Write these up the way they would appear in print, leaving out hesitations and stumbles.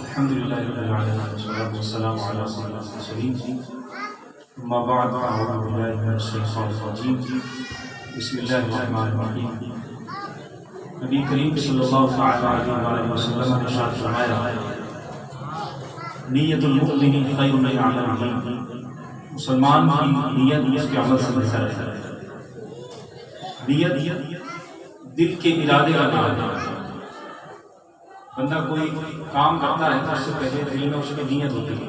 الحمد لله رب العالمين والصلاة والسلام على سيدنا المرسلين أما بعد أعوذ بالله من الشيطان الرجيم بسم الله الرحمن الرحيم نبی کریم صلی اللہ علیہ وآلہ وسلم نے ارشاد فرمایا نیت المؤمن خیر من عمله، مسلمان کی نیت اس کے عمل سے بہتر ہے۔ نیت دل کے ارادے کا نام ہے۔ بندہ کوئی کام کرتا ہے تو اس سے پہلے دل میں اس کی نیت ہوتی ہے،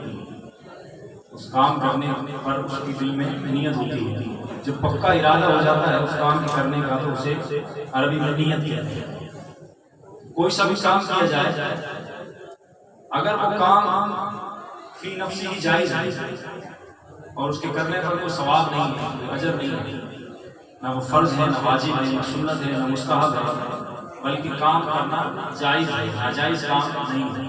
اس کام کرنے پر اس کی دل میں نیت ہوتی ہے۔ جب پکا ارادہ ہو جاتا ہے اس کام کے کرنے کا تو اسے عربی میں نیت کہتے ہیں۔ کوئی سا بھی کام کیا جائے اگر وہ کام فی نفسی ہی جائز ہے اور اس کے کرنے پر کوئی ثواب نہیں ہے، کوئی اجر نہیں ہے، نہ وہ فرض ہے، نہ واجب ہے، نہ سنت ہے، نہ مستحب ہے، بلکہ کام کرنا جائز ہے، ناجائز کام نہیں ہے۔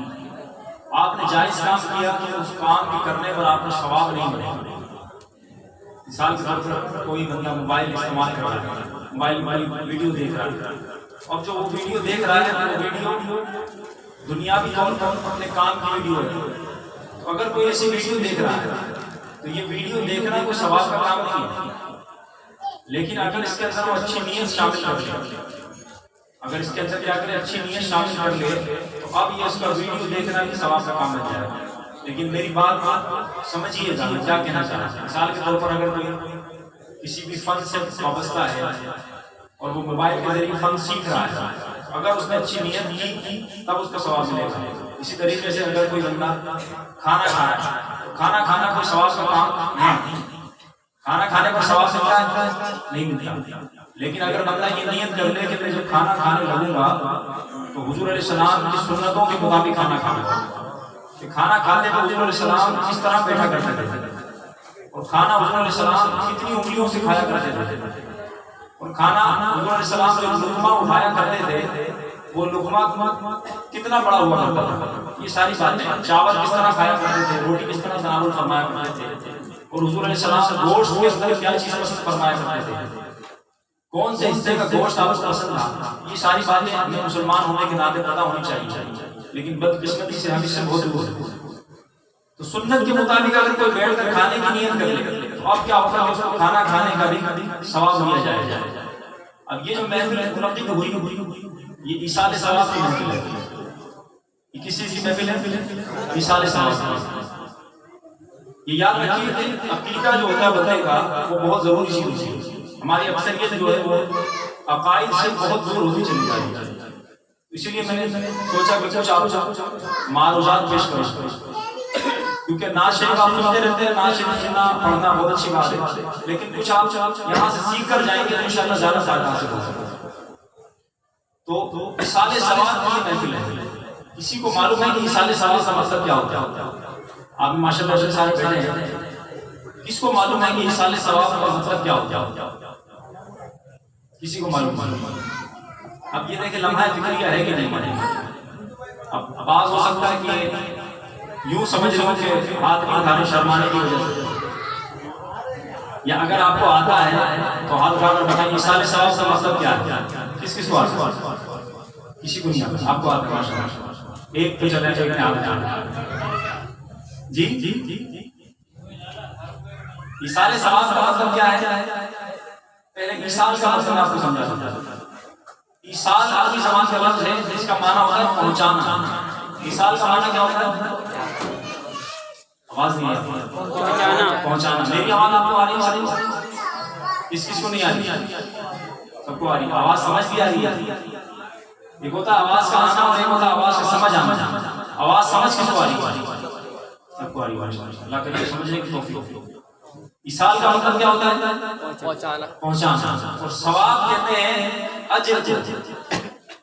آپ نے جائز کام کیا تو اس کام کے کرنے پر آپ کو ثواب نہیں ملے گا۔ مثال کے طور پر کوئی بندہ موبائل استعمال کر رہا ہے، موبائل میں ویڈیو دیکھ رہا ہے، اور جو وہ ویڈیو دیکھ رہا ہے وہ ویڈیو دنیاوی طور پر اپنے کام کی ویڈیو ہے۔ تو اگر کوئی ایسی ویڈیو دیکھ رہا ہے تو یہ ویڈیو دیکھنا کوئی ثواب کا کام نہیں ہے، لیکن اگر اس کے اندر وہ اچھی نیت شامل کر لے، اگر اس کے اندر کیا کرے اچھی نیت شامل کر لے تو اب یہ اس کا ویڈیو دیکھنا بھی ثواب کا کام بن جائے گا۔ لیکن میری بات سمجھیے گا میں کیا کہنا چاہ رہا ہوں۔ مثال کے طور پر اگر کوئی کسی بھی فن سے وابستہ ہے اور وہ موبائل کے ذریعے فن سیکھ رہا ہے، اگر اس نے اچھی نیت کی تب اس کا ثواب ملے گا۔ اسی طریقے سے اگر کوئی بندہ کھانا کھا رہا ہے، کھانا کھانا کوئی ثواب کا کام نہیں، کھانا کھانے پر ثواب ملتا ہے نہیں ملتا، لیکن اگر بندہ یہ نیت کر لے کہ میں جب کھانا کھانے لگوں گا تو حضور علیہ السلام کی سنتوں کے مطابق کھانا کھانا، کہ کھانا کھاتے ہوئے حضور علیہ السلام کس طرح بیٹھا کرتے تھے اور کھانا حضور علیہ السلام کتنی انگلیوں سے کھایا کرتے تھے، اور کھانا حضور علیہ السلام جو لقمہ اٹھایا کرتے تھے وہ لقمہ کتنا بڑا ہوا کرتا تھا، یہ ساری باتیں، چاول کس طرح کھایا کرتے تھے، روٹی کس طرح تناول فرمایا کرتے تھے، اور حضور علیہ السلام گوشت کے اندر کیا چیز پسند فرمایا کرتے تھے، کون سے حصے کا گوشت آپ کو پسند تھا، یہ ساری باتیں ہمیں مسلمان ہونے کے ناطے پتہ ہونی چاہیے، لیکن بدقسمتی سے ہم اس سے بہت دور ہیں۔ تو سنت کے مطابق اگر کوئی بیٹھ کر کھانے کی نیت کر لے تو اب کیا ہوگا کہ اس کو کھانا کھانے کا بھی ثواب دیا جائے گا۔ اب یہ جو محفل منعقد ہوئی یہ ایصال ثواب کی محفل ہے، یہ کس چیز کی محفل ہے؟ ایصال ثواب۔ یہ یاد رکھیے کہ عقیدہ جو ہوتا ہے بتائے گا وہ بہت ضروری چیز ہوتی ہے۔ ہماری اکثریت جو ہے وہ عقائد سے بہت دور ہوتی چلی جا رہی ہے، اسی لیے میں نے سوچا کہ کچھ آپ معروضات پیش کروں، کیونکہ نعت شریف آپ سنتے رہتے ہیں، نعت شریف سننا پڑھنا بہت اچھی بات ہے، لیکن کچھ آپ یہاں سے سیکھ کر جائیں گے تو انشاءاللہ زیادہ فائدہ حاصل ہو سکتا ہے۔ تو ایصال ثواب کی محفل ہے، کسی کو معلوم ہے کہ ایصال ثواب کا مطلب کیا ہوتا ہے؟ آپ ماشاءاللہ سے سارے بیٹھے ہیں، کس کو معلوم ہے کہ ایصال ثواب کا مطلب کیا ہوتا ہے؟ کسی کو معلوم ہے؟ اب یہ دیکھیں لمحہ فکریہ ہے کہ نہیں؟ اب بعض ہو سکتا ہے کہ یوں سمجھ لو کہ ہاتھ نہیں اٹھانے شرمانے کی وجہ سے، یا اگر آپ کو آتا ہے تو ہاتھ اٹھا کر بتائیں ایصال ثواب کا مطلب کیا ہے؟ کس کس کو آتا ہے؟ کسی کو نہیں آتا، آپ کو آتا ہے؟ ایک تو چلے ایک نے آتا جی جی جی ایصال ثواب کا مطلب کیا ہے؟ پہلے ایصال کا مطلب آپ کو سمجھا سکتا ہے۔ ایصال عربی زبان کا لفظ ہے جس کا معنی ہوتا ہے پہنچانا۔ ایصال کا معنی کیا ہوتا ہے؟ آواز نہیں آتی، پہنچانا۔ میری آواز آپ کو آ رہی ہے؟ کس کس کو نہیں آ رہی؟ سب کو آ رہی ہے، آواز سمجھ بھی آ رہی ہے۔ ایک ہوتا ہے آواز کا آنا اور ایک ہوتا ہے آواز کا سمجھ آنا۔ آواز سمجھ کس کو آ رہی ہے؟ سب کو آ رہی ہے، اللہ کرے سمجھنے کی توفیق۔ ایصال کا مطلب کیا ہوتا ہے؟ پہنچانا، پہنچانا۔ اور ثواب کہتے ہیں اجر،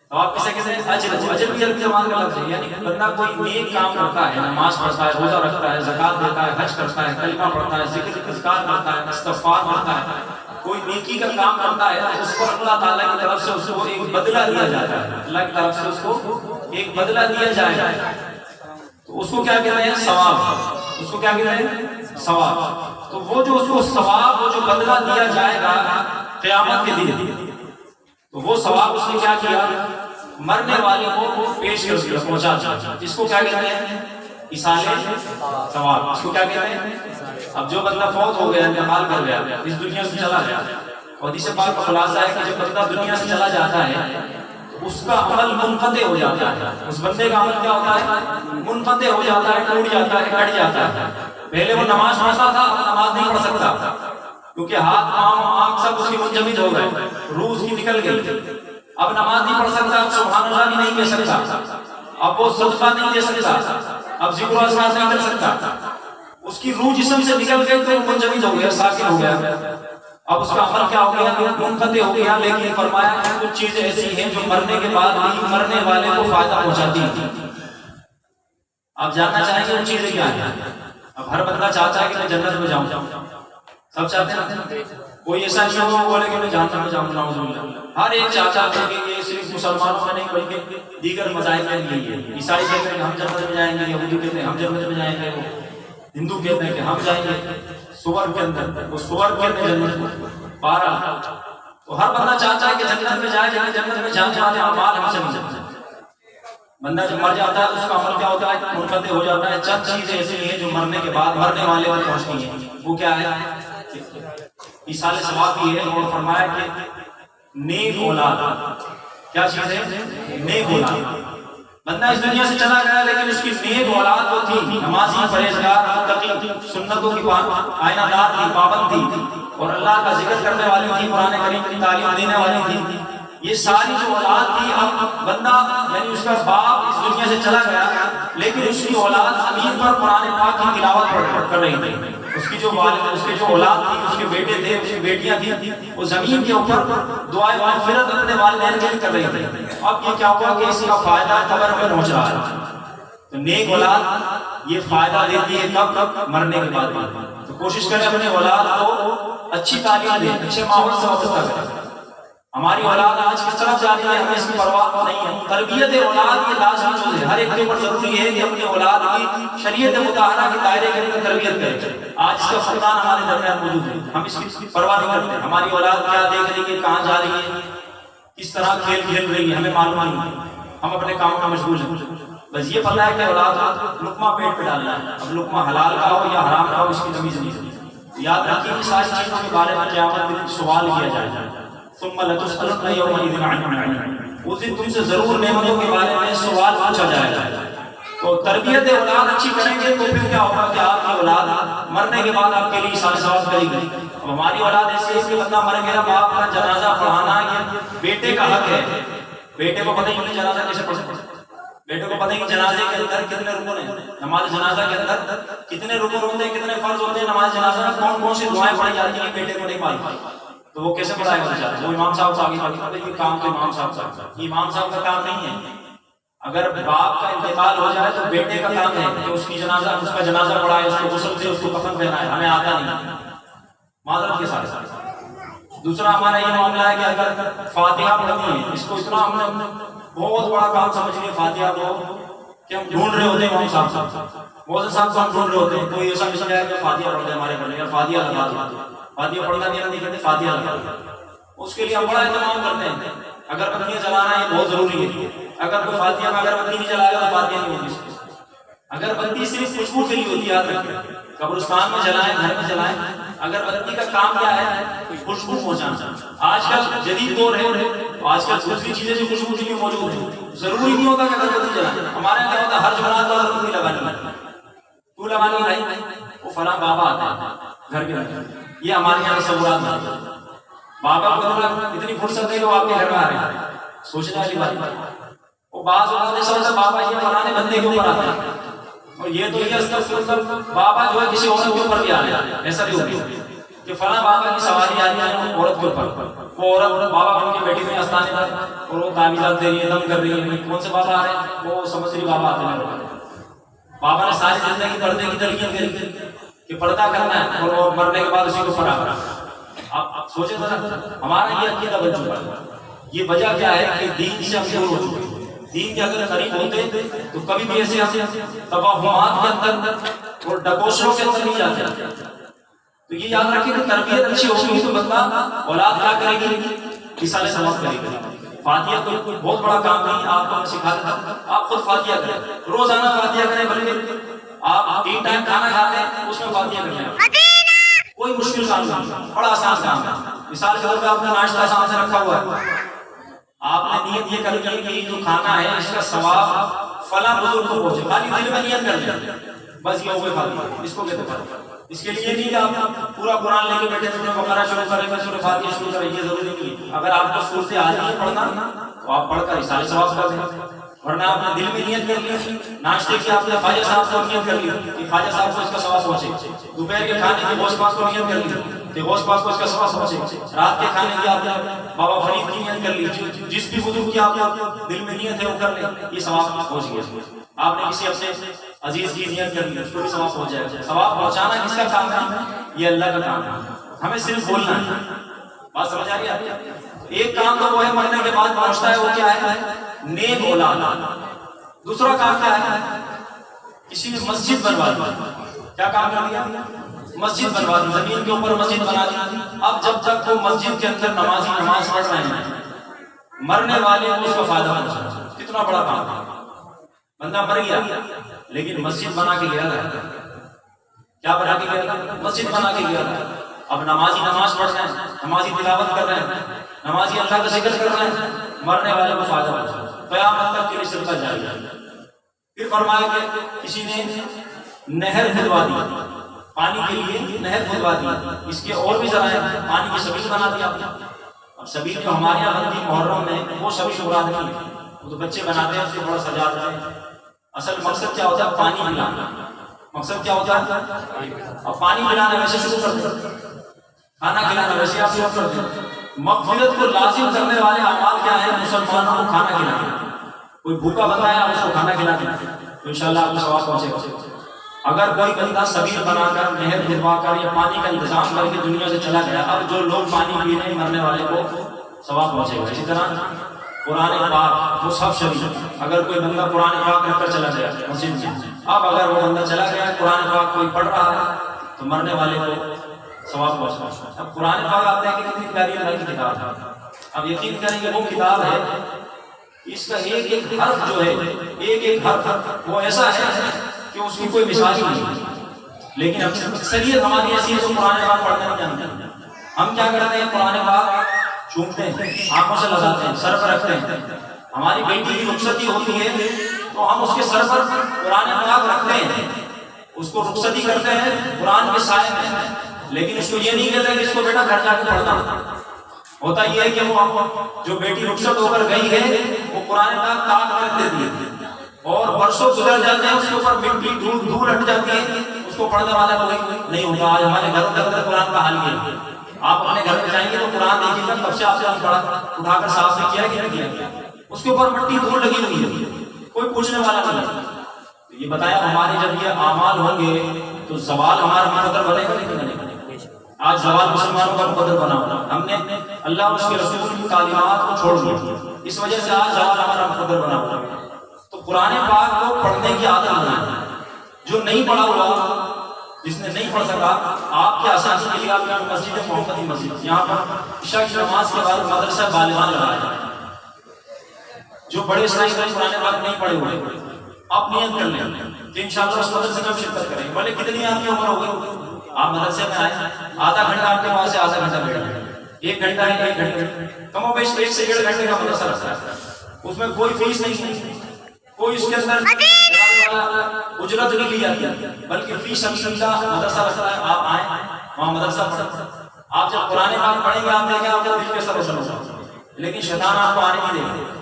ثواب کسے کہتے ہیں؟ اجر۔ اجر بھی عربی زبان کا لفظ ہے، یعنی بندہ کوئی نیک کام کرتا ہے، نماز پڑھتا ہے، روزہ رکھتا ہے، زکوٰۃ دیتا ہے، حج کرتا ہے، کلمہ پڑھتا ہے، ذکر اذکار کرتا ہے، استغفار کرتا ہے، کوئی نیکی کا کام کرتا ہے تو اس پر اللہ تعالیٰ کی طرف سے اس کو ایک بدلہ دیا جاتا ہے، اللہ کی طرف سے اس کو ایک بدلہ دیا جائے گا، تو اس کو کیا کہتے ہیں؟ ثواب۔ اس کو کیا کہتے ہیں؟ ثواب۔ تو وہ جو اس کو ثواب، وہ جو بدلہ دیا جائے گا قیامت کے دن، تو وہ ثواب اس نے کیا کیا؟ مرنے والے کو پیش کر دیا، پہنچا دیا، جس کو کیا کہتے ہیں؟ ایصال ثواب۔ اس کو کیا کہتے ہیں؟ اب جو بندہ فوت ہو گیا، انتقال کر گیا، اس دنیا سے چلا گیا، حدیث پاک کا خلاصہ ہے کہ جب بندہ دنیا سے چلا جاتا ہے اس کا عمل منقطع ہو جاتا ہے۔ اس بندے کا عمل کیا ہوتا ہے؟ منقطع ہو جاتا ہے، ٹوٹ جاتا ہے، کٹ جاتا ہے۔ پہلے وہ نماز پڑھتا تھا، اب نماز نہیں پڑھ سکتا کیونکہ ہاتھ پاؤں آنکھ سب اس کی منجمد ہو گئے، روح اس کی نکل گئی، اب نماز نہیں پڑھ سکتا، اب سبحان اللہ بھی نہیں کہہ سکتا، اب وہ صدقہ نہیں دے سکتا، اب ذکر و اذکار نہیں کر سکتا، اس کی روح جسم سے نکل گئی تو منجمد ہو گیا، ساکن ہو گیا، اب اس کا عمل کیا ہو گیا؟ منقطع ہو گیا۔ لیکن فرمایا کہ کچھ چیزیں ایسی ہیں جو مرنے کے بعد بھی مرنے والے کو فائدہ پہنچاتی ہیں۔ آپ جاننا چاہیں گے وہ چیزیں کیا ہیں؟ اب ہر بندہ چاہتا ہے کہ میں جنت میں جاؤں، سب چاہتے ہیں، کوئی ایسا نہیں ہوگا بولے کہ میں جنت میں جاؤں، نعوذ باللہ۔ ہر ایک چاہتا ہے کہ یہ صرف مسلمانوں میں نہیں بلکہ دیگر مذاہب میں بھی ہے۔ عیسائی کہتے ہیں کہ ہم جنت میں جائیں گے، یہودی کہتے ہیں ہم جنت میں جائیں گے، ہندو کہتے ہیں کہ ہم جائیں گے سور کے اندر، وہ سور کہتے ہیں جنت میں 12۔ تو ہر بندہ چاہتا ہے کہ جنت میں جائے، جنت میں جانے والے اعمال ہم سے ملیں۔ بندہ جب مر جاتا ہے تو اس کا عمل کیا ہوتا ہے؟ منقطع ہو جاتا ہے۔ چند چیزیں ایسی ہیں جو مرنے کے بعد مرنے والے کو پہنچتی ہیں، وہ کیا ہے؟ ایصال ثواب کی ہے۔ اور فرمایا کہ نیک اولاد، کیا چیز ہے؟ نیک اولاد۔ بندہ اس دنیا سے چلا گیا لیکن اس کی نیک اولاد جو تھی، نمازی، پرہیزگار، متقی، سنتوں کی آئینہ دار تھی، پابند تھی، اور اللہ کا ذکر کرنے والی تھی، قرآن کریم کی تعلیم دینے والی تھی، یہ ساری جو اولاد تھی، اب بندہ یعنی اس کا باپ اس دنیا سے چلا گیا لیکن اس کی اولاد زمین پر قرآن پاک کی تلاوت کر رہی تھی۔ اس کی جو والد، اس کے جو اولاد تھی، اس کے بیٹے تھے، اس کی بیٹیاں تھیں، وہ زمین کے اوپر دعائے مغفرت اپنے والدین کے لیے کر رہی تھی۔ اب یہ کیا ہوا کہ اس کا فائدہ قبر میں پہنچ رہا ہے۔ تو نیک اولاد یہ فائدہ دیتی ہے کب؟ مرنے کے بعد۔ تو کوشش کریں اپنے اولاد کو اچھی تعلیم دیں، اچھے ماحول سے وابستہ کریں۔ ہماری اولاد آج کس طرف جا رہی ہے ہمیں اس کی پرواہ نہیں ہے۔ تربیت اولاد کی لازمی چیز ہے، ہر ایک کے اوپر ضروری ہے کہ اپنی اولاد کی شریعت مطہرہ کے دائرے کے اندر تربیت کریں۔ آج اس کا فقدان ہمارے درمیان موجود ہے، ہم اس کی پرواہ نہیں کرتے۔ ہماری اولاد کیا دیکھ رہی ہے، کہاں جا رہی ہے، کس طرح کھیل کھیل رہی ہے، ہمیں معلوم نہیں ہے، ہم اپنے کاموں میں مشغول ہیں۔ بس یہ پتہ ہے کہ اولاد لقمہ پیٹ پہ ڈالنا ہے، اب لقمہ حلال کا ہو یا حرام کا ہو اس کی تمیز نہیں۔ یاد رکھیے کہ ساری چیزوں کے بارے میں قیامت کے دن سوال کیا جائے گا۔ ثم لتسألن يومئذ عن النعيم، اس دن تم سے ضرور نعمتوں کے بارے میں سوال پوچھا جائے گا۔ تو تربیت اولاد اچھی کریں گے تو پھر کیا ہوگا کہ آپ کی اولاد مرنے کے بعد آپ کے لیے ایصال ثواب کرے گی۔ ہماری اولاد ایسی ہے کہ بندہ مر گیا، باپ کا جنازہ پڑھانا یہ بیٹے کا حق ہے۔ بیٹے کو پتہ ہی نہیں جنازہ کیسے پڑھ سکتے، بیٹے کو پتہ ہی کہ جنازے کے اندر کتنے رکن ہیں، نماز جنازہ کے اندر کتنے رکن ہوتے ہیں، کتنے فرض ہوتے ہیں، نماز جنازہ میں کون کون سی دعائیں پڑھی جاتی ہیں، بیٹے کو نہیں معلوم تو وہ کیسے پڑھائے گا؟ وہ امام صاحب کو آگے پڑھا، یہ کام تو امام صاحب کا، یہ امام صاحب کا کام نہیں ہے۔ اگر باپ کا انتقال ہو جائے تو بیٹے کا کام ہے کہ اس کی جنازہ، اس کا جنازہ پڑھائے، اس کو غسل دے، اس کو کفن پہنائے، ہمیں آتا نہیں معذرت کے ساتھ۔ دوسرا ہمارا یہ معاملہ ہے کہ اگر فاتحہ پڑھنی ہے، اس کو اتنا ہم نے بہت بڑا کام سمجھ لیا فاتحہ کو کہ ہم ڈھونڈ رہے ہوتے ہیں امام صاحب، مولانا صاحب کو ہم ڈھونڈ رہے ہوتے ہیں، کوئی ایسا مل جائے کہ فاتحہ پڑھ دے ہمارے گھر میں، یا فاتحہ لگا دو، فاتحہ پڑھنا نہیں کہتے، فاتحہ لگا دو، اس کے لیے ہم بڑا اہتمام کرتے ہیں۔ اگر بتیاں جلانا ہے بہت ضروری ہے، اگر کوئی فاتحہ میں اگر بتی نہیں جلائے گا تو فاتحہ نہیں ہوگی۔ اگر بتی صرف خوشبو کے لیے ہوتی ہے، یاد رکھیں، قبرستان میں جلائیں، گھر میں جلائیں، اگر بتی کا کام کیا ہے؟ خوشبو پہنچانا۔ آج کل جدید دور ہے، آج کل دوسری چیزیں جو خوشبو کے لیے موجود ہیں، ضروری نہیں ہوتا کہ اگر بتی جلائیں۔ ہمارے یہاں کیا ہوتا ہے، ہر جمعرات کو بتی لگانی ہے، تو لگانی بھائی، وہ فلاں بابا آتا ہے گھر کے اندر، یہ ہمارے یہاں تصورات ہیں۔ بابا کو اتنی فرصت ہے کہ وہ آپ کے گھر میں آ رہے ہیں، سوچنے والی بات۔ وہ بعض اوقات ایسا ہوتا ہے بابا یہ فلانے بندے کے اوپر آتا ہے، اور یہ تو یہ استغفر بابا جو ہے کسی عورت کے اوپر بھی آ رہا ہے۔ ایسا بھی ہوتا کہ فلاں بابا کی سواری آ رہی ہے عورت کے اوپر، وہ عورت بابا بن کے بیٹھی ہوئی آستانے پر اور وہ تعویذات دے رہی ہے، دم کر رہی ہے، کون سے بابا آ رہے ہیں؟ وہ سمجھ رہی بابا آتے ہیں۔ بابا نے ساری زندگی پردے کی تربیت کری کہ پردہ کرنا ہے، اور وہ مرنے کے بعد اسی کو فرا کرنا۔ آپ سوچیں ذرا، ہمارا یہ عقیدہ بن چکا ہے۔ یہ وجہ کیا ہے کہ دین سے ہم دور ہو چکے ہیں۔ دین کے اگر قریب ہوتے تو کبھی بھی ایسے توہمات کے اندر اور ڈکوسوں کے اندر نہیں جاتے۔ تو یہ یاد رکھیں کہ تربیت اچھی ہوگی تو بندہ اولاد کیا کرے گی؟ ایصال ثواب کرے گی۔ فاتحہ کوئی بہت بڑا کام نہیں، آپ کو سکھا دیتا ہوں، آپ خود فاتحہ کریں، روزانہ فاتحہ کریں، بلکہ آپ 3 ٹائم کھانا کھاتے ہیں اس میں فاتحہ کریں، کوئی مشکل کام نہیں، بڑا آسان کام ہے۔ مثال کے طور پہ آپ کا ناشتہ سامنے رکھا ہوا ہے، آپ نے نیت یہ کر لی کہ جو کھانا ہے اس کا ثواب فلاں بزرگ کو پہنچے، خالی دل میں نیت کر لیں، بس یہ ہوئے فاتحہ، اس کو کہتے ہیں فاتحہ۔ اس کے لیے نہیں کہ آپ پورا قرآن لے کے بیٹھے سورہ بقرہ شروع کریں گے، سورہ فاتحہ شروع کریں، یہ ضروری نہیں ہے۔ اگر آپ کو صورت آ رہی ہے پڑھنا تو آپ پڑھ کر رسالہ ثواب کر دیں، ورنہ آپ نے دل میں نیت کر لی، ناشتے کی آپ نے خواجہ صاحب کو نیت کر لی کہ خواجہ صاحب کو اس کا ثواب پہنچے، دوپہر کے کھانے کی غوث پاک کو نیت کر لی کہ غوث پاک کو اس کا ثواب پہنچے، رات کے کھانے کی آپ نے بابا فرید کی نیت کر لی، جس بھی بزرگ کی آپ دل میں نیت ہے وہ کر لیں، یہ ثواب پہنچ گیا۔ آپ نے کسی اپنے عزیز کی نیت کر لی، اس کو بھی ثواب پہنچ جائے گا۔ ثواب پہنچانا کس کا کام ہے؟ یہ اللہ کا کام ہے، ہمیں صرف بولنا ہے، بات سمجھ آ رہی ہے؟ ایک کام تو وہ ہے مرنے کے بعد پہنچتا ہے، وہ کیا ہے؟ نیک اولاد۔ دوسرا کام کیا ہے؟ کسی نے مسجد بنوا دی، کیا کام کر دیا؟ مسجد بنوا دی، زمین کے اوپر مسجد بنا دی۔ اب جب تک وہ مسجد کے اندر نمازی نماز پڑھ رہے ہیں، مرنے والے کو اس کا فائدہ پہنچا، کتنا بڑا کام ہے۔ بندہ مر گیا لیکن مسجد بنا کے گیا تھا، کیا بنا کے گیا تھا؟ مسجد بنا کے گیا تھا۔ اب نمازی نماز پڑھ رہے ہیں، نمازی تلاوت کر رہے ہیں، نمازی اللہ کا ذکر کر رہے ہیں، مرنے والے کو فائدہ پہنچا، قیامت تک کے لیے صدقہ جاری ہے۔ پھر فرمایا کہ کسی نے نہر کھدوا دی، پانی کے لیے نہر کھدوا دی، اس کے اور بھی ذرائع پانی کی سبیل بنا دیا۔ اب سبیل جو ہمارے یہاں بنتی محرم میں، وہ سبیل مراد نہیں ہے، وہ تو بچے بناتے ہیں، اس کو بڑا سجاتے ہیں۔ اصل مقصد کیا ہوتا ہے؟ پانی پلانا۔ مقصد کیا ہوتا ہے؟ اب پانی پلانا ویسے شروع کر دیں، کھانا کھلانا ویسے آپ شروع کر دیں۔ مغفرت کو لازم کرنے والے اعمال کیا ہیں؟ مسلمانوں کو کھانا کھلانا۔ کوئی بھوکا بندہ ہے، آپ اس کو کھانا کھلا دیں تو انشاءاللہ آپ کو ثواب پہنچے گا۔ اگر کوئی بندہ سبیل بنا کر، نہر کھدوا کر یا پانی کا انتظام کر کے دنیا سے چلا گیا، اب جو لوگ پانی پی رہے ہیں مرنے والے کو ثواب پہنچے گا۔ اسی طرح قرآن پاک مصحف شریف، اگر کوئی بندہ قرآن پاک رکھ کر چلا گیا مسجد میں، اب اگر وہ بندہ چلا گیا قرآن پاک کوئی پڑھ رہا ہے تو مرنے والے کو ثواب پہنچا۔ اب قرآن پاک آپ دیکھیں کہ کتنی پیاری اللہ کی کتاب ہے۔ اب یقین کریں کہ وہ کتاب ہے، اس کا ایک ایک حرف جو ہے، ایک ایک حرف وہ ایسا ہے کہ اس کی کوئی مثال ہی نہیں۔ لیکن اکثریت ہماری ایسی ہے تو قرآن پاک پڑھنا نہیں جانتے۔ ہم کیا کرتے ہیں؟ قرآن پاک چومتے ہیں، آنکھوں سے لگاتے ہیں، سر پر رکھتے ہیں۔ ہماری بیٹی کی رخصتی ہوتی ہے تو ہم اس کے سر پر قرآن پاک رکھتے ہیں، اس کو رخصتی کرتے ہیں قرآن کے سائے میں، لیکن اس کو یہ نہیں کہتے کہ اس کو بیٹا گھر جا کے پڑھنا۔ ہوتا یہ ہے کہ وہ جو بیٹی رخصت ہو کر گئی ہے وہ قرآن پاک تاک رکھ دیتی ہے اور برسوں گزر جاتے ہیں، اس کے اوپر مٹی دھول ہٹ جاتی ہے، اس کو پڑھنے والا کوئی نہیں ہوتا۔ آج ہمارے گھروں کے اندر قرآن کا حال یہ ہے، آپ اپنے گھر میں جائیں گے تو قرآن دیکھیں گے کب سے آپ سے نہیں پڑھا، اٹھا کر صاف سے کیا کہ نہیں کیا، اس کے اوپر مٹی دھول لگی ہوئی ہے، کوئی پوچھنے والا نہیں ہے۔ یہ بتایا ہمارے جب یہ اعمال ہوں گے تو زوال ہمارا مقدر بنے گا نہیں بنے گا؟ آج زوال مسلمانوں کا مقدر بنا ہوا، ہم نے اللہ اور اس کے رسول کی تعلیمات کو چھوڑ دیا، اس وجہ سے آج زوال ہمارا مقدر بنا ہوا۔ تو قرآن پاک کو پڑھنے کی عادت بنائیں۔ جو نہیں پڑھا ہوا، جس نے نہیں پڑھ سکا، آپ کے آسانی کے لیے آپ کی مسجد محمدی مسجد، یہاں پر عشاء کی نماز کے بعد مدرسہ بالغان لگایا جائے۔ جو بڑے سائنس دان قرآن پاک نہیں پڑھے ہوئے آپ نیت کر لیں کہ انشاءاللہ اس مدرسے میں شرکت کریں، بھلے کتنی آپ کی عمر ہو گئی، آپ مدرسے میں آئیں، آدھا گھنٹہ آپ کے پاس سے آدھا گھنٹہ بیٹھیں، 1 گھنٹہ ہے 1 گھنٹہ، کم و بیش 1 سے 1.5 گھنٹے کا مدرسہ رکھتا ہے، اس میں کوئی فیس نہیں ہے، کوئی اس کے اندر اجرت نہیں لی جاتی، بلکہ فی سبیل اللہ مدرسہ رکھتا ہے۔ آپ آئیں وہاں مدرسہ پڑھیں، آپ جب قرآن پاک پڑھیں گے آپ دیکھیں آپ کا دل کے سر روشن ہوگا، لیکن شیطان آپ کو آنے نہیں دے گا۔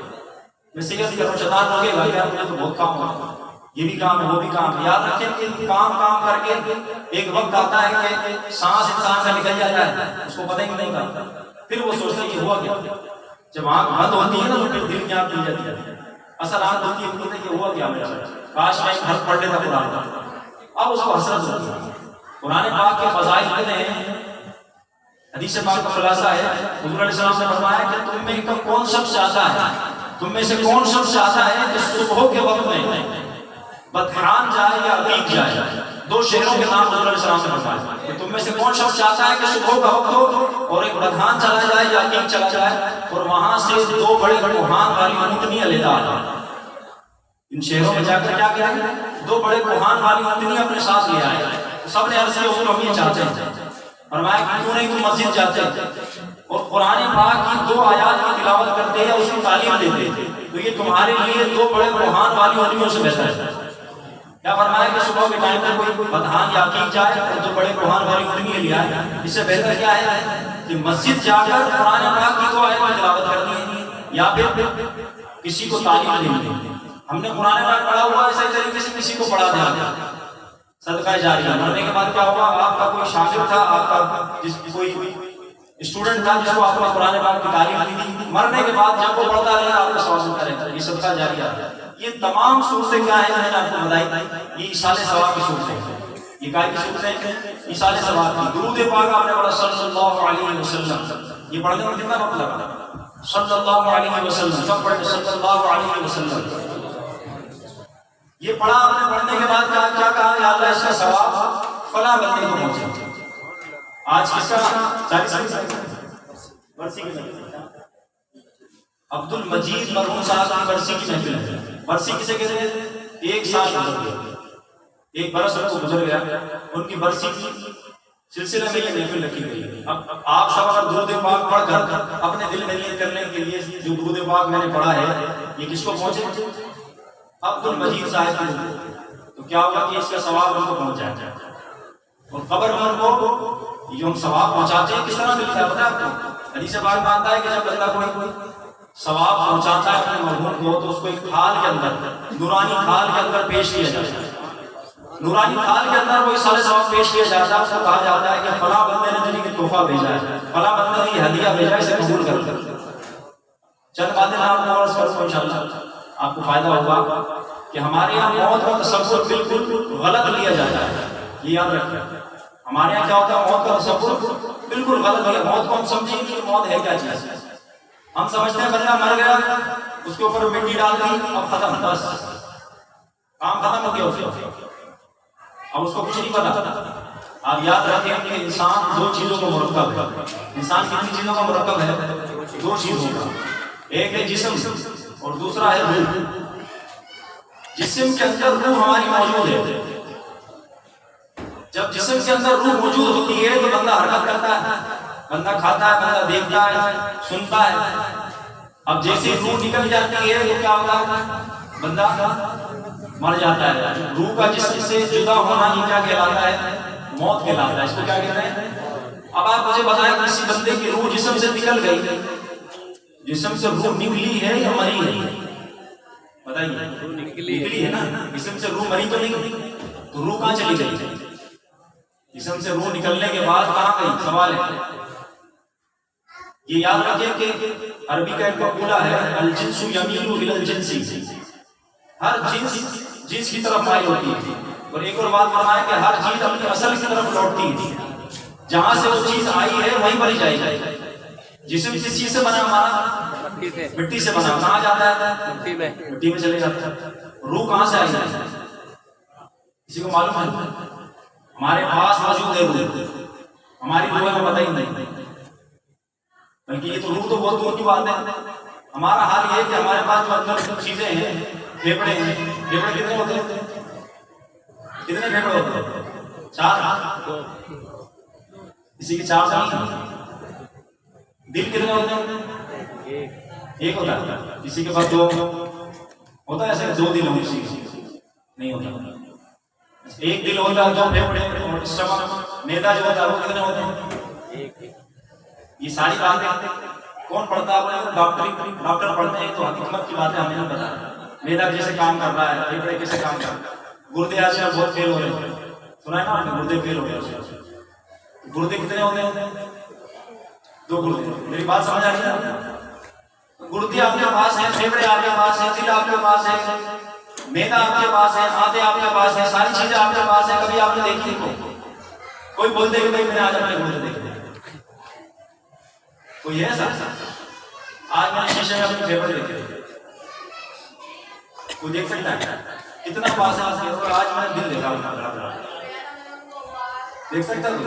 نصیحت کرو، شیطان روکے گا کہ مجھے تو بہت کام ہوگا، یہ بھی کام ہے وہ بھی کام ہے۔ یاد رکھیں کہ کام کر کے ایک وقت آتا ہے کہ سانس انسان کا نکل جاتا ہے، اس کو پتہ ہی نہیں کرتا، پھر وہ سوچتا ہے کہ ہوا کیا۔ جب آنکھ بند ہوتی ہے نا تو پھر دل کی آنکھ کھل جاتی ہے، اصل آنکھ ہوتی ہے کہ ہوا کیا میرا، کاش میں حرف پڑھ لیتا قرآن کا۔ اب اس کو حسرت ہوتی ہے۔ قرآن پاک کے فضائل اتنے ہیں، حدیث پاک کا خلاصہ ہے، حضور علیہ السلام نے فرمایا کہ تم میں کون شخص چاہتا ہے، تم میں سے کون شخص چاہتا ہے کہ صبح کے وقت میں بدحران جائے یا عقیق جائے، دو شہروں کے نام حضور علیہ السلام نے بتائے کہ تم میں سے کون شخص چاہتا ہے کہ صبح کا وقت ہو اور ایک بدحران چلا جائے یا عقیق چلا جائے اور وہاں سے دو بڑے کوہان والی اونٹنیاں لیتا آئے۔ ان شہروں میں جا کر کیا کریں؟ دو بڑے کوہان والی اونٹنیاں اپنے ساتھ لے آئے۔ سب نے عرض کیا حضور ہم یہ چاہتے ہیں۔ فرمایا کہ کیوں نہیں تم مسجد جاتے اور قرآن پاک کی دو آیات کی تلاوت کرتے ہیں، اس کی تعلیم دیتے، تو یہ تمہارے لیے دو بڑے کوہان والی اونٹنیوں سے بہتر ہے۔ کیا فرمایا کہ صبح کے ٹائم پر کوئی بدحان یا عقیق جائے اور دو بڑے کوہان والی اونٹنیاں لے آئے، اس سے بہتر کیا ہے کہ مسجد جا کر قرآن پاک کی دو آیات کی تلاوت کرنی ہے یا پھر کسی کو تعلیم دینی ہے۔ ہم نے قرآن پاک پڑھا ہوا اسی طریقے سے کسی کو پڑھا دیا، صدقہ جاریہ۔ مرنے کے بعد کیا ہوگا؟ آپ کا کوئی شاگرد تھا، آپ کا کوئی اسٹوڈنٹ تھا جس کو آپ نے قرآن پاک کی تعلیم دی تھی، مرنے کے بعد جب وہ پڑھتا رہے آپ کا ثواب ملتا رہتا ہے، یہ صدقہ جاریہ ہے۔ یہ تمام صورتیں کیا ہیں میں نے آپ کو بتائی، یہ ایصال ثواب کی صورتیں ہیں۔ یہ کیا کی صورتیں ہیں؟ ایصال ثواب کی۔ درود پاک آپ نے پڑھا صلی اللہ علیہ وسلم، یہ پڑھنے میں کتنا مطلب ہے؟ صلی اللہ علیہ وسلم، سب پڑھیں صلی اللہ علیہ وسلم۔ یہ پڑھا آپ نے، پڑھنے کے بعد کیا کہا؟ یا اللہ اس کا ثواب فلاں بندے کو پہنچے۔ آج کس کا 40 برسی کی عبد المجید مرحوم صاحب کی برسی کی محفل ہے۔ برسی کسے کہتے ہیں؟ ایک سال گزر گیا، ایک برس ان کو گزر گیا، ان کی برسی کی سلسلے میں یہ محفل رکھی گئی ہے۔ اب آپ سب اگر درود پاک پڑھ کر اپنے دل میں نیت کرنے کے لیے جو درود پاک میں نے پڑھا ہے یہ کس کو پہنچے؟ عبد المجید صاحب کی، تو کیا ہوگا کہ اس کا ثواب ان کو پہنچ جائے گا۔ اور قبر میں ان کو جو ہم ثواب پہنچاتے ہیں کس طرح ملتا ہے پتہ ہے آپ کو؟ حدیث پاک میں آتا ہے کہ جب اللہ کوئی ثواب پہنچاتا ہے اپنے مرحوم کو تو اس کو ایک تھال کے اندر، نورانی تھال کے اندر پیش کیا جاتا ہے۔ نورانی تھال کے اندر کوئی سارے ثواب پیش کیا جاتا ہے، اس کو کہا جاتا ہے کہ فلاں بندے نے تجھے تحفہ بھیجا ہے، فلاں بندے نے یہ ہدیہ بھیجا ہے، اسے قبول کر۔ چند باتیں آپ کو عرض کروں انشاءاللہ آپ کو فائدہ ہوگا کہ ہمارے یہاں موت کا تصور بالکل غلط لیا جاتا ہے، یہ یاد رکھیں۔ ہمارے یہاں کیا ہوتا ہے؟ موت کا تصور بالکل غلط ہے۔ موت کو ہم سمجھیں کہ موت ہے کیا چیز؟ ہم سمجھتے ہیں بندہ مر گیا، اس کے اوپر مٹی ڈال دی، اب ختم، بس کام ختم ہو گیا اس کا، اب اس کو کچھ نہیں پتا۔ آپ یاد رکھیں کہ انسان دو چیزوں کا مرکب ہے۔ انسان کتنی چیزوں کا مرکب ہے؟ دو چیزوں کا، ایک ہے جسم اور دوسرا ہے روح۔ جسم کے اندر روح ہماری موجود ہے۔ جب جسم کے اندر روح موجود ہوتی ہے تو بندہ حرکت کرتا ہے، بندہ کھاتا ہے، بندہ دیکھتا ہے، سنتا ہے۔ اب جیسے روح نکل جاتی ہے تو کیا ہوتا ہے؟ بندہ مر جاتا ہے۔ روح کا جسم سے جدا ہونا ہی کیا کہلاتا ہے؟ موت کہلاتا ہے۔ اس کو کیا کہتے ہیں؟ اب آپ مجھے بتائیں کسی بندے کی روح جسم سے نکل گئی، جسم سے روح نکلی ہے یا مری ہے؟ بتائیے، نکلی ہے نا، جسم سے روح مری تو نہیں، تو روح کہاں چلی گئی؟ جسم سے روح نکلنے کے بعد کہاں گئی؟ سوال ہے۔ یہ یاد رکھیں کہ عربی کا ایک مقولہ ہے الجنس یمیل الی الجنس، ہر جنس کی طرف مائل ہوتی ہے۔ اور ایک اور بات فرمایا کہ ہر چیز اپنی اصل کی طرف لوٹتی ہے، جہاں سے وہ چیز آئی ہے وہیں پر جائے گی۔ جسم کس چیز سے بنا؟ ہمارا مٹی سے بنا، کہاں جاتا ہے؟ مٹی میں چلے جاتا ہے۔ روح کہاں سے آئی ہے؟ کسی کو معلوم ہے؟ ہمارے پاس موجود ہے روح، ہماری روح ہمیں پتہ ہی نہیں، بلکہ یہ تو روح تو بہت دور کی بات ہے۔ ہمارا حال یہ ہے کہ ہمارے پاس جو اندر چیزیں ہیں، پھیپڑے ہیں، پھیپڑے کتنے ہوتے ہیں؟ کتنے پھیپڑے ہوتے ہیں؟ 4، کسی کے 4 نہیں۔ دل کتنے ہوتے ہیں؟ ایک ہوتا ہے، کسی کے پاس 2 ہوتا ہے، ایسے 2 دل ہوں، کسی نہیں ہوتا۔ ایک دل ہوتا ہے، 2 پھیپڑے اور اسٹمک، میدا جو ہوتا ہے وہ کتنے ہوتے ہیں؟ یہ ساری باتیں کون پڑھتا ہے؟ ڈاکٹر پڑھتے ہیں، تو حکمت کی باتیں ہمیں نہیں پتا۔ میدا کیسے کام کر رہا ہے، پھیپڑے کیسے کام کر رہا ہے، گردے آج کل بہت فیل ہو رہے ہیں، سنا ہے نا آپ نے؟ گردے فیل ہو رہے ہیں۔ گردے کتنے ہوتے ہیں؟ 2 گردے۔ میری بات سمجھ آ رہی ہے؟ گردے آپ کے پاس ہیں، پھیپڑے آپ کے پاس ہیں، دل آپ کے پاس ہے، میدا آپ کے پاس ہے، آنتیں آپ کے پاس ہیں، ساری چیزیں آپ کے پاس ہیں۔ کبھی آپ نے دیکھی کوئی بولتے کہ بھائی میں نے آج اپنے گردے دیکھے؟ کوئی ہے ایسا؟ آج میں نے شیشے میں اپنے پھیپڑے دیکھے، کوئی دیکھ سکتا ہے؟ اتنا پاس ہے اور آج میں دل دیکھا دیکھ سکتا ہوں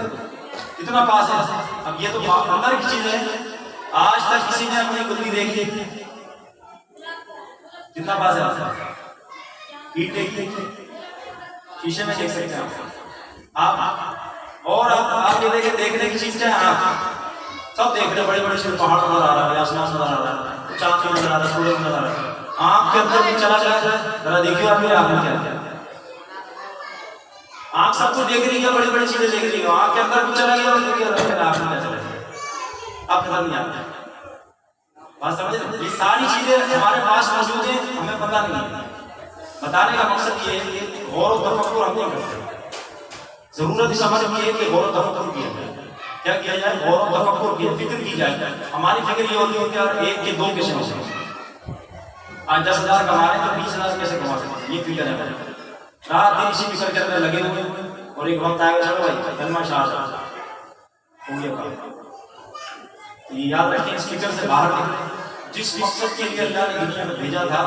اتنا پاس ہے. اب یہ تو اندر کی چیز ہے. آج تک کسی نے اپنی کلی دیکھی کتنا پاس ہے. پیٹ دیکھیے شیشے میں دیکھ سکتے ہیں آپ. اور آپ یہ دیکھیں دیکھنے کی چیز کیا ہے. آپ سب دیکھ رہے بڑے بڑے پہاڑ نظر آ رہا ہے, آسمان نظر آ رہا ہے, چاند نظر آ رہا ہے, سورج نظر آ رہا ہے. آنکھ کے اندر بھی چلا جائے ذرا دیکھیے آپ میرے آنکھ میں کیا. آنکھ سب کچھ دیکھ رہی ہے, بڑی بڑی چیزیں دیکھ رہی ہے, آنکھ کے اندر بھی چلا گیا اور دیکھیے میرے آنکھ میں کیا چلا گیا. آپ نظر نہیں آتا. بات سمجھ رہے ہیں. یہ ساری چیزیں ہمارے پاس موجود ہیں, ہمیں پتہ نہیں ہے. بتانے کا مقصد یہ ہے کہ غور و تفکر ہم نہیں کرتے. ضرورت اس عمل کی ہے کہ غور و تفکر کیا جائے. کیا کیا جائے؟ غور و تفکر کی فکر کی جائے. ہماری فکر یہ ہوتی ہے کہ ایک کے دو کیسے ہو سکتے. آج 10,000 کما رہے ہیں تو 20,000 کیسے کما سکتے ہیں. یہ فکر ہے. رات دن اسی فکر کرنے لگے ہوئے اور ایک وقت آئے گا چلو بھائی کلمہ شہادت ہو گیا کام. یہ یاد رکھیں, اس فکر سے باہر نکلیں. جس مقصد کے لیے اللہ نے دنیا میں بھیجا تھا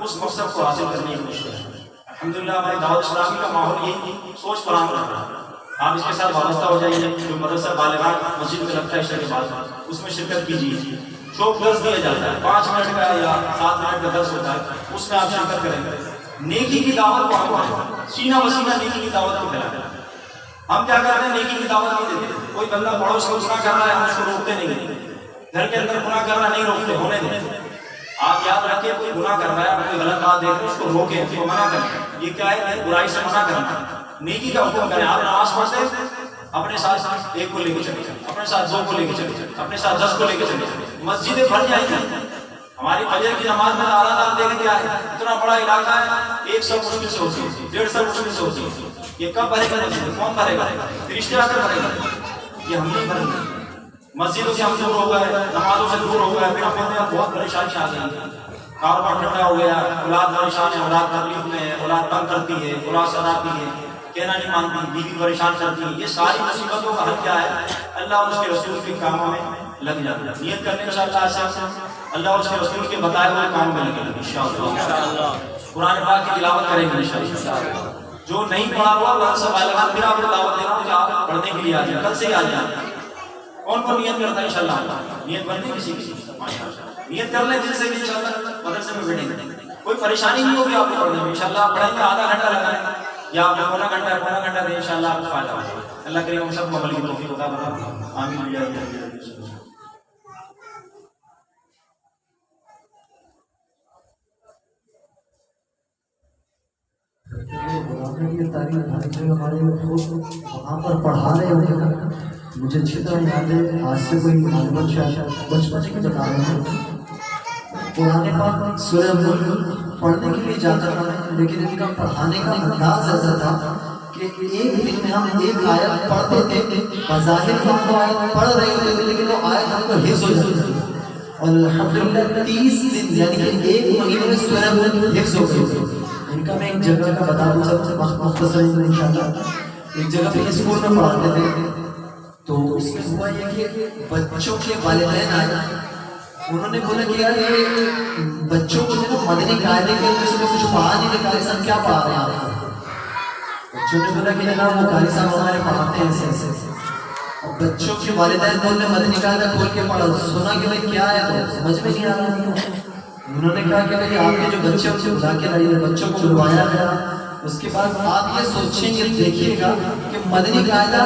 اس مقصد کو حاصل کرنے کی کوشش کریں. الحمدللہ ہماری دعوت اسلامی کا ماحول یہ سوچ فراہم کرتا ہے. آپ اس کے ساتھ وابستہ ہو جائیے. جو مدرسہ بالغان مسجد میں لگتا ہے عشاء کے بعد, اس میں شرکت کیجیے. جو درس دیا جاتا ہے 5 منٹ کا یا 7 منٹ کا درس ہوتا ہے, اس میں آپ شرکت کریں. نیکی کی دعوت کو ہم کریں, سینہ بسینہ نیکی کی دعوت کو پھیلائیں. ہم کیا کرتے ہیں, نیکی کی دعوت نہیں دیتے. کوئی بندہ پڑوس کو گناہ کر رہا ہے ہم اس کو روکتے نہیں. گھر کے اندر گناہ کر رہا نہیں روکتے, ہونے دیتے. آپ یاد رکھیں کوئی گناہ کر رہا ہے, کوئی غلط بات دیکھ رہے اس کو روکیں, اس کو منع کریں. یہ کیا ہے, برائی سے منع کرنا. نیکی کا حکم کریں. آپ نماز پڑھتے اپنے ساتھ 1 کو لے کے چلے, اپنے ساتھ 2 کو لے کے چلے, اپنے ساتھ 10 کو لے کے چلے. مسجدیں بھر جائیں گی. ہماری فجر کی نماز میں تعداد آپ دیکھیں کیا ہے, اتنا بڑا علاقہ ہے, 100 مشکل سے ہوتی ہے, 150 مشکل سے ہوتی ہے. یہ کب بھرے گا مسجد؟ کون بھرے گا؟ رشتے آ کر بھرے گا. یہ ہم نہیں بھریں گے. مسجدوں سے ہم دور ہو گئے, نمازوں سے دور ہو گئے, پھر ہم کہتے ہیں بہت پریشانی آ گئی, کاروبار ٹھنڈا ہو گیا, اولاد پریشان ہے, اولاد تکلیف میں ہے, اولاد تنگ کرتی ہے, اولاد سراتی ہے, کہنا نہیں مانتی, بیوی پریشان کرتی ہے. یہ ساری مصیبتوں کا حل کیا ہے؟ اللہ اور اس کے رسول کے کاموں میں لگ جاتا ہے. نیت کرنے انشاءاللہ ایسا اللہ اور اس کے رسول کے بتائے ہوئے کام میں لگے انشاءاللہ. قرآن پاک کی تلاوت کریں گے انشاءاللہ. جو نہیں پڑھا ہوا وہ سب الگ پھر آپ کو دعوت دے رہا ہوں کہ آپ پڑھنے کے لیے آ جائیں, کل سے ہی آ جائیں. کون کون نیت کرتا ہے انشاءاللہ؟ نیت بننے کسی کی نیت کر لیں دل سے کہ انشاءاللہ مدرسے میں بیٹھیں گے. کوئی پریشانی نہیں ہوگی آپ کو پڑھنے میں. انشاءاللہ آپ پڑھیں گے, آدھا گھنٹہ لگائیں یا آپ پونا گھنٹہ دیں, انشاءاللہ آپ کو فائدہ ہوگا. اللہ کریم ہم سب کو عمل کی توفیق عطا فرمائے. آمین. وہاں پر پڑھا رہے ہوتے ہیں. مجھے اچھی طرح یاد ہے, آج سے کوئی بچپن کی بتا رہے ہیں, قرآن پاک سورہ ملک پڑھنے کے لیے جاتا تھا, لیکن ان کا پڑھانے کا انداز ایسا تھا کہ ایک دن میں ہم ایک آیت پڑھتے تھے, بظاہر ہم کو آیت پڑھ رہے ہوتے تھے لیکن وہ آیت ہم کو حفظ ہو جاتی تھی. اور الحمدللہ 30 دن یعنی کہ 1 مہینے میں سورہ ملک حفظ ہو گئی. ان کا میں ایک جگہ کا بتا دوں سب مختصر انشاءاللہ. ایک جگہ پہ اسکول میں پڑھاتے تھے, تو اس میں ہوا یہ کہ بچوں کے والدین آئے, انہوں نے بولا کہ یار یہ بچوں کو جو مدنی قاعدے کے اندر سے کچھ پڑھا نہیں رہے, قاری صاحب کیا پڑھا رہے ہیں آپ کو؟ بچوں نے بولا کہ جناب وہ قاری صاحب ہمارے پڑھاتے ہیں ایسے ایسے. اور بچوں کے والدین بولنے مدنی قاعدہ کھول کے پڑھا, سنا کہ بھائی کیا ہے, تو سمجھ میں نہیں آ رہا. انہوں نے کہا کہ بھائی آپ کے جو بچے ان سے بلا کے لائیے, بچوں کو بلوایا گیا. اس کے بعد آپ یہ سوچیں گے, دیکھیے گا کہ مدنی قاعدہ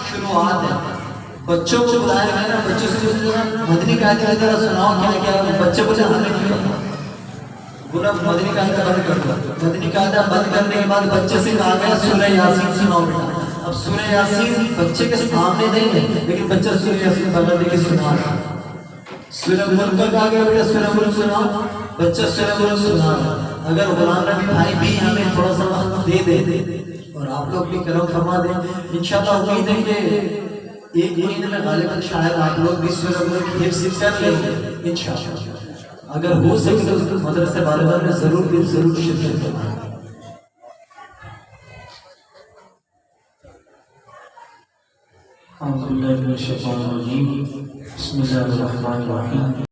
شروعات ہے. بچوں کو بلایا گیا نا, بچوں سے پوچھنا مدنی قاعدہ کی طرح سناؤ کیا کیا. بچے بولے ہمیں نہیں پتا. بولا مدنی قاعدہ بند کر دو. مدنی قاعدہ بند کرنے کے بعد بچے سے کہا گیا سورہ یاسین سناؤ بیٹا. اب سورہ یاسین بچے کے سامنے نہیں ہے, لیکن بچہ سورہ یاسین بغل دے کے سنا رہا. سورہ ملک کا کہا گیا بیٹا سورہ ملک سناؤ, بچہ سورہ ملک سنا رہا. اگر غلام نبی بھائی بھی ہمیں تھوڑا سا وقت دے دے اور آپ لوگ بھی کرم فرما دیں, انشاءاللہ امید ہے کہ 1 مہینے میں غالباً شاید آپ لوگ بھی سورہ ملک حفظ کر لیں گے انشاءاللہ. اگر ہو سکے تو مدرسے والدین میں ضرور شرکت کرنا. اعوذ باللہ من الشیطان الرجیم. بسم اللہ الرحمن الرحیم.